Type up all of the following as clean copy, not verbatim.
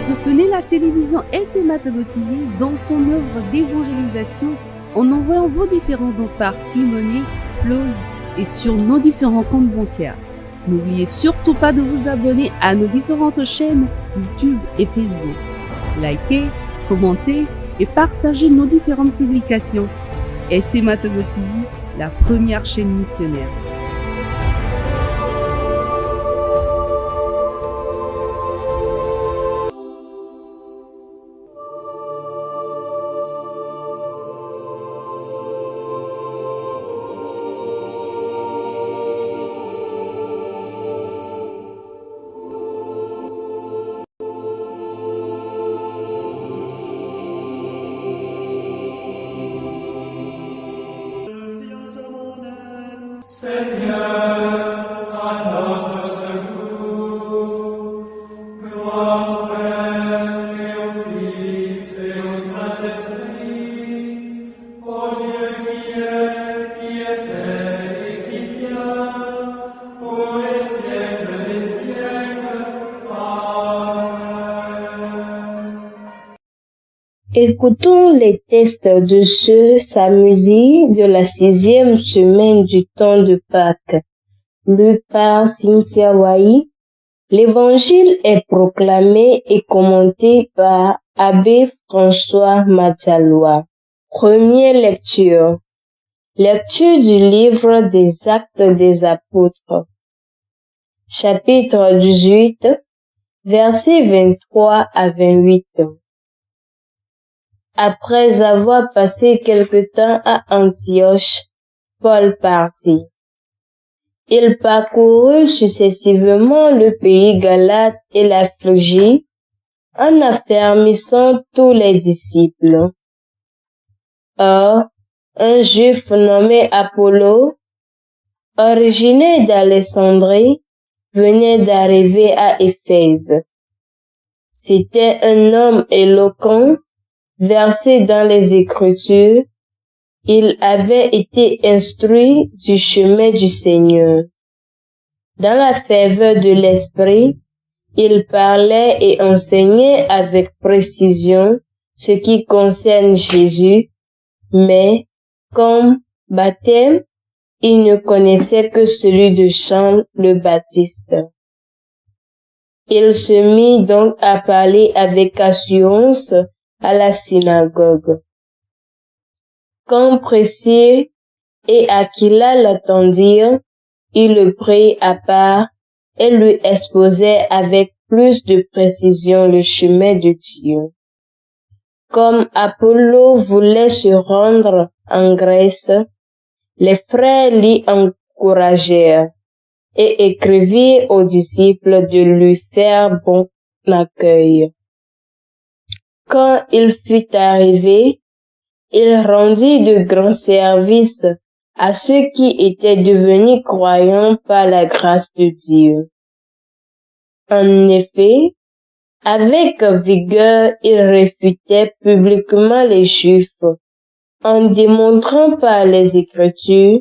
Soutenez la télévision SMA Togo TV dans son œuvre d'évangélisation en envoyant vos différents dons par T-Money, Flows et sur nos différents comptes bancaires. N'oubliez surtout pas de vous abonner à nos différentes chaînes YouTube et Facebook. Likez, commentez et partagez nos différentes publications. SMA Togo TV, la première chaîne missionnaire. Seigneur, à notre secours, gloire au Père et au Fils et au Saint-Esprit, au Dieu qui est, qui était et qui vient, pour les siècles des siècles. Amen. Écoutons les textes de ce samedi de la 6e semaine du temps de Pâques, lu par Cynthia Wai. L'évangile est proclamé et commenté par Abbé François Mataloa. Première lecture. Lecture du livre des Actes des Apôtres. Chapitre 18, versets 23 à 28. Après avoir passé quelque temps à Antioche, Paul partit. Il parcourut successivement le pays Galate et la Phrygie, en affermissant tous les disciples. Or, un Juif nommé Apollo, originaire d'Alexandrie, venait d'arriver à Éphèse. C'était un homme éloquent, versé dans les Écritures. Il avait été instruit du chemin du Seigneur. Dans la ferveur de l'esprit, il parlait et enseignait avec précision ce qui concerne Jésus, mais, comme baptême, il ne connaissait que celui de Jean le Baptiste. Il se mit donc à parler avec assurance à la synagogue. Quand Priscille et Aquila l'attendirent, il le prit à part et lui exposait avec plus de précision le chemin de Dieu. Comme Apollo voulait se rendre en Grèce, les frères l'y encouragèrent et écrivirent aux disciples de lui faire bon accueil. Quand il fut arrivé, il rendit de grands services à ceux qui étaient devenus croyants par la grâce de Dieu. En effet, avec vigueur, il réfutait publiquement les Juifs, en démontrant par les Écritures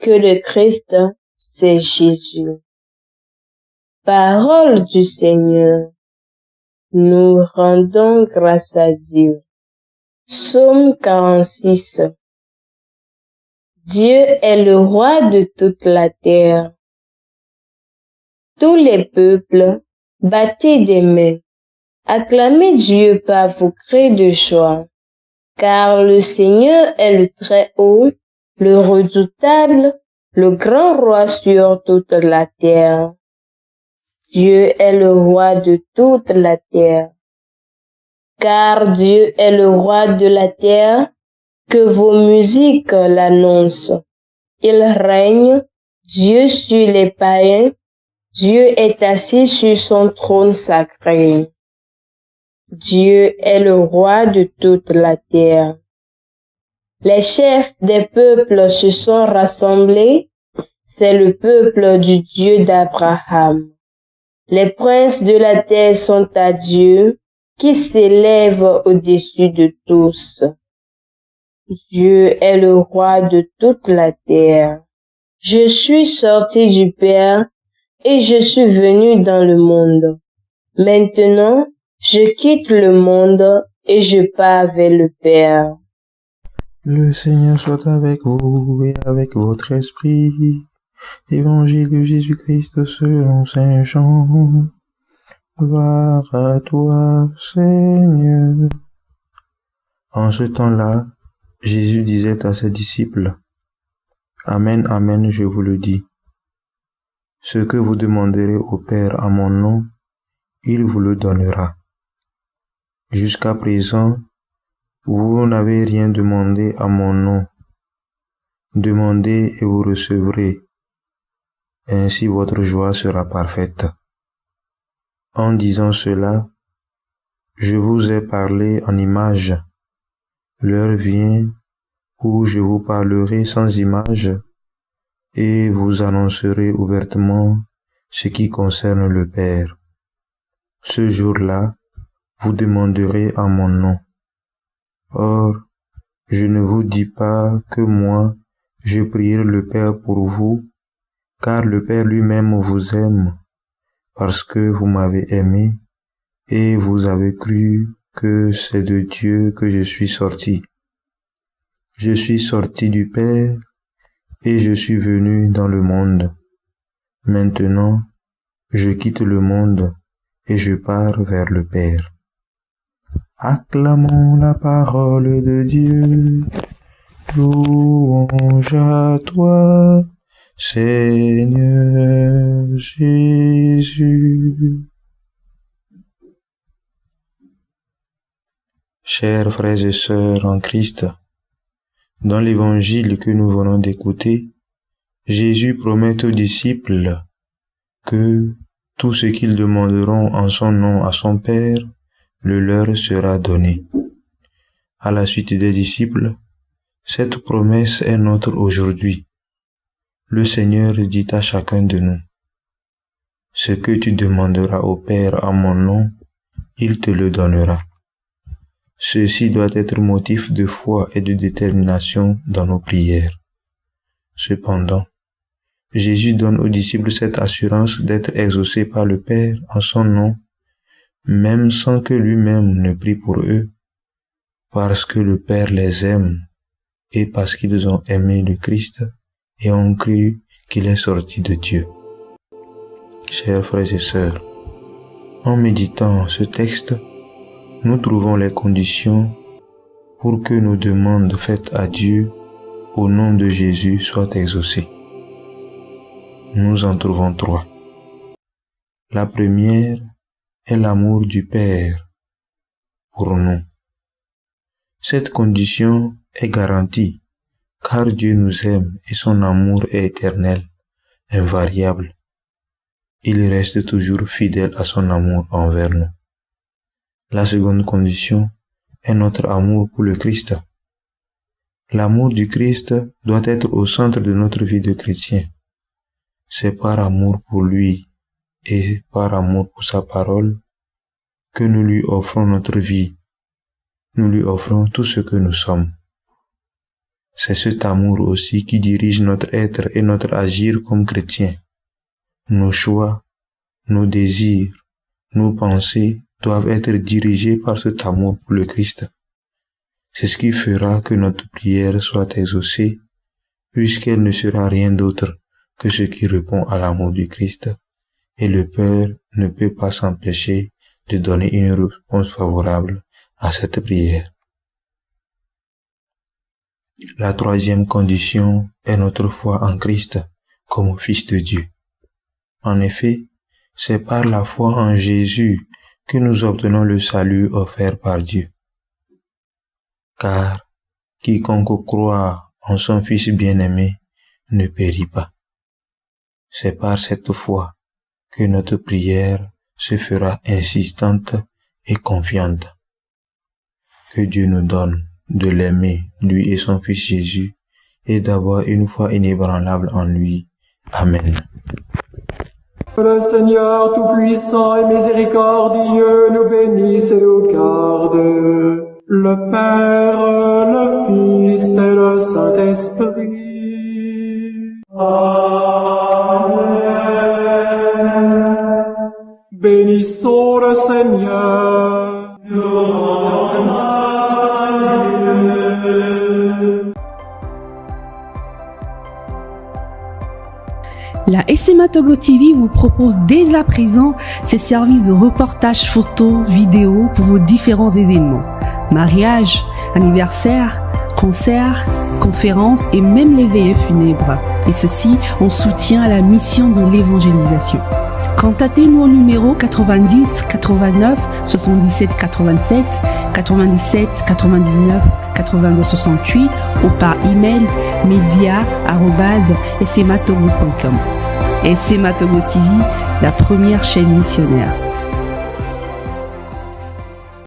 que le Christ, c'est Jésus. Parole du Seigneur. Nous rendons grâce à Dieu. Psaume 46. Dieu est le roi de toute la terre. Tous les peuples, battez des mains. Acclamez Dieu par vos cris de joie. Car le Seigneur est le Très-Haut, le redoutable, le grand roi sur toute la terre. Dieu est le roi de toute la terre. Car Dieu est le roi de la terre, que vos musiques l'annoncent. Il règne, Dieu sur les païens, Dieu est assis sur son trône sacré. Dieu est le roi de toute la terre. Les chefs des peuples se sont rassemblés, c'est le peuple du Dieu d'Abraham. Les princes de la terre sont à Dieu, qui s'élève au-dessus de tous. Dieu est le roi de toute la terre. Je suis sorti du Père et je suis venu dans le monde. Maintenant, Je quitte le monde et je pars vers le Père. Le Seigneur soit avec vous et avec votre esprit. Évangile de Jésus-Christ selon Saint Jean. Gloire à toi, Seigneur. En ce temps-là, Jésus disait à ses disciples, Amen, amen, je vous le dis. Ce que vous demanderez au Père à mon nom, il vous le donnera. Jusqu'à présent, vous n'avez rien demandé à mon nom. Demandez et vous recevrez. Ainsi votre joie sera parfaite. En disant cela, je vous ai parlé en image. L'heure vient où je vous parlerai sans image et vous annoncerai ouvertement ce qui concerne le Père. Ce jour-là, vous demanderez en mon nom. Or, je ne vous dis pas que moi, je prierai le Père pour vous, car le Père lui-même vous aime, parce que vous m'avez aimé, et vous avez cru que c'est de Dieu que je suis sorti. Je suis sorti du Père, et je suis venu dans le monde. Maintenant, je quitte le monde, et je pars vers le Père. Acclamons la parole de Dieu. Louange à toi, Seigneur Jésus. Chers frères et sœurs en Christ, dans l'évangile que nous venons d'écouter, Jésus promet aux disciples que tout ce qu'ils demanderont en son nom à son Père, le leur sera donné. À la suite des disciples, cette promesse est notre aujourd'hui. Le Seigneur dit à chacun de nous, « Ce que tu demanderas au Père à mon nom, il te le donnera. » Ceci doit être motif de foi et de détermination dans nos prières. Cependant, Jésus donne aux disciples cette assurance d'être exaucés par le Père en son nom, même sans que lui-même ne prie pour eux, parce que le Père les aime et parce qu'ils ont aimé le Christ et ont cru qu'il est sorti de Dieu. Chers frères et sœurs, en méditant ce texte, nous trouvons les conditions pour que nos demandes faites à Dieu au nom de Jésus soient exaucées. Nous en trouvons trois. La première est l'amour du Père pour nous. Cette condition est garantie car Dieu nous aime et son amour est éternel, invariable. Il reste toujours fidèle à son amour envers nous. La seconde condition est notre amour pour le Christ. L'amour du Christ doit être au centre de notre vie de chrétien. C'est par amour pour lui et par amour pour sa parole que nous lui offrons notre vie. Nous lui offrons tout ce que nous sommes. C'est cet amour aussi qui dirige notre être et notre agir comme chrétiens. Nos choix, nos désirs, nos pensées doivent être dirigés par cet amour pour le Christ. C'est ce qui fera que notre prière soit exaucée, puisqu'elle ne sera rien d'autre que ce qui répond à l'amour du Christ, et le Père ne peut pas s'empêcher de donner une réponse favorable à cette prière. La troisième condition est notre foi en Christ comme Fils de Dieu. En effet, c'est par la foi en Jésus que nous obtenons le salut offert par Dieu. Car quiconque croit en son Fils bien-aimé ne périt pas. C'est par cette foi que notre prière se fera insistante et confiante. Que Dieu nous donne de l'aimer, lui et son Fils Jésus, et d'avoir une foi inébranlable en lui. Amen. Le Seigneur Tout-Puissant et Miséricordieux nous bénisse et nous garde, le Père, le Fils et le Saint-Esprit. Amen. Bénissons le Seigneur. Nous rendons grâce à Dieu. La SMA Togo TV vous propose dès à présent ses services de reportage photo, vidéo pour vos différents événements. Mariage, anniversaire, concerts, conférences et même les veillées funèbres. Et ceci en soutien à la mission de l'évangélisation. Contactez-nous au numéro 90 89 77 87 97 99 82 68 ou par email media@smatogo.com. SMA Togo TV, la première chaîne missionnaire.